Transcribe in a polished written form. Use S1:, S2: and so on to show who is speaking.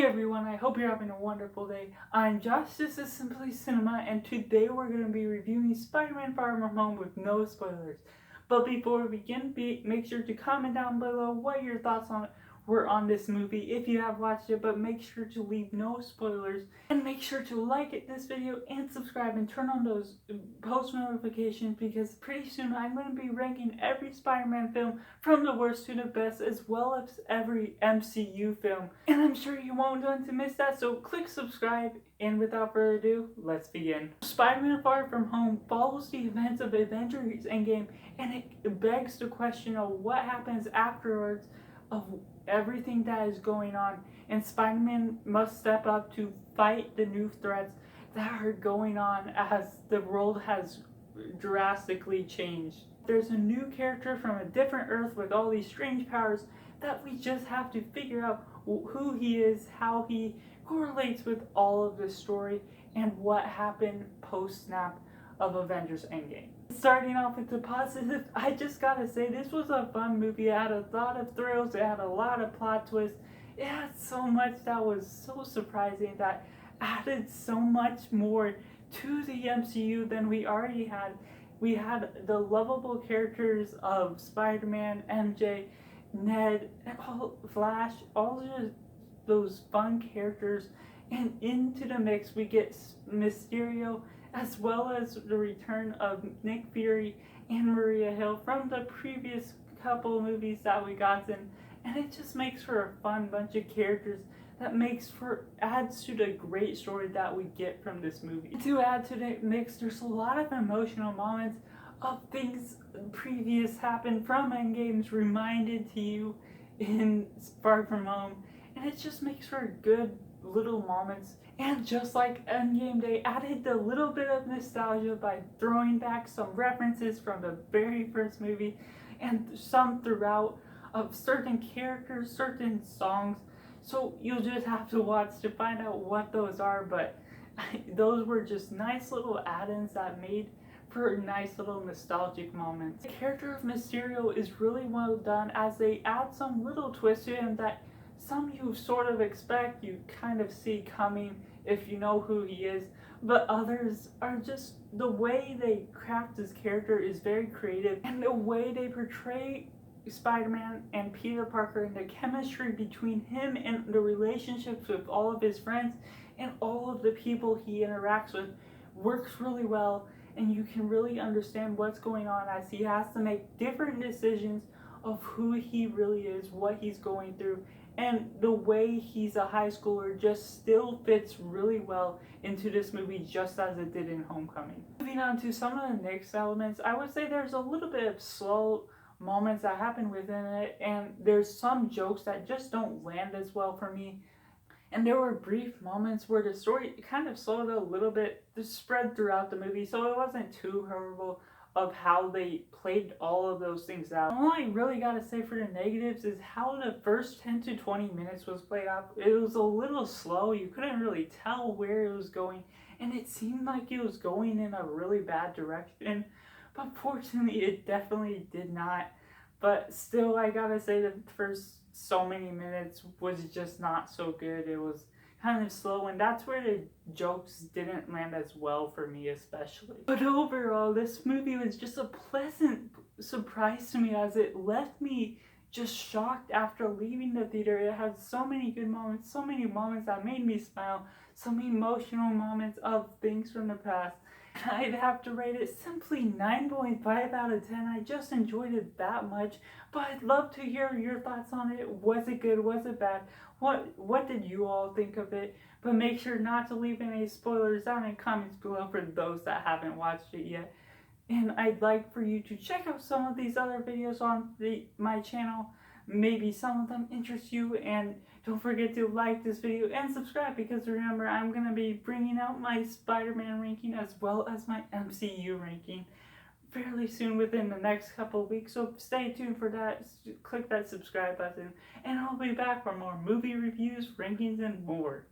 S1: Hey everyone, I hope you're having a wonderful day. I'm Josh, this is Simply Cinema, and today we're going to be reviewing Spider-Man Far From Home with no spoilers. But before we begin, make sure to comment down below what your thoughts were on this movie if you have watched it, but make sure to leave no spoilers, and make sure to like this video and subscribe and turn on those post notifications, because pretty soon I'm going to be ranking every Spider-Man film from the worst to the best, as well as every MCU film, and I'm sure you won't want to miss that, so click subscribe. And without further ado, let's begin. Spider-Man Far From Home follows the events of Avengers Endgame, and it begs the question of what happens afterwards of everything that is going on, and Spider-Man must step up to fight the new threats that are going on as the world has drastically changed. There's a new character from a different Earth with all these strange powers that we just have to figure out who he is, how he correlates with all of this story, and what happened post-snap of Avengers Endgame. Starting off with the positive, I just gotta say this was a fun movie. It had a lot of thrills, it had a lot of plot twists, it had so much that was so surprising, that added so much more to the MCU than we already had. We had the lovable characters of Spider-Man, MJ, Ned, Flash, all just those fun characters, and into the mix we get Mysterio, as well as the return of Nick Fury and Maria Hill from the previous couple movies that we got in, and it just makes for a fun bunch of characters that adds to the great story that we get from this movie. To add to the mix, there's a lot of emotional moments of things previous happened from Endgames reminded to you in Far From Home, and it just makes for good little moments. And just like Endgame, they added a little bit of nostalgia by throwing back some references from the very first movie, and some throughout, of certain characters, certain songs. So you'll just have to watch to find out what those are, but those were just nice little add-ins that made for nice little nostalgic moments. The character of Mysterio is really well done, as they add some little twists to him that some you sort of expect, you kind of see coming if you know who he is, but others are just, the way they craft his character is very creative, and the way they portray Spider-Man and Peter Parker and the chemistry between him and the relationships with all of his friends and all of the people he interacts with works really well, and you can really understand what's going on as he has to make different decisions of who he really is, what he's going through, and the way he's a high schooler just still fits really well into this movie, just as it did in Homecoming. Moving on to some of the next elements, I would say there's a little bit of slow moments that happen within it, and there's some jokes that just don't land as well for me. And there were brief moments where the story kind of slowed a little bit, just spread throughout the movie, so it wasn't too horrible of how they played all of those things out. All I really gotta say for the negatives is how the first 10 to 20 minutes was played out. It was a little slow, you couldn't really tell where it was going, and it seemed like it was going in a really bad direction, but fortunately it definitely did not. But still, I gotta say the first so many minutes was just not so good. It was kind of slow, and that's where the jokes didn't land as well for me especially. But overall, this movie was just a pleasant surprise to me, as it left me just shocked after leaving the theater. It had so many good moments, so many moments that made me smile, some emotional moments of things from the past. I'd have to rate it simply 9.5 out of 10. I just enjoyed it that much, but I'd love to hear your thoughts on it. Was it good? Was it bad? What did you all think of it? But make sure not to leave any spoilers down in comments below for those that haven't watched it yet. And I'd like for you to check out some of these other videos on my channel. Maybe some of them interest you, and don't forget to like this video and subscribe, because remember, I'm going to be bringing out my Spider-Man ranking as well as my MCU ranking fairly soon, within the next couple of weeks, so stay tuned for that. Click that subscribe button, and I'll be back for more movie reviews, rankings, and more.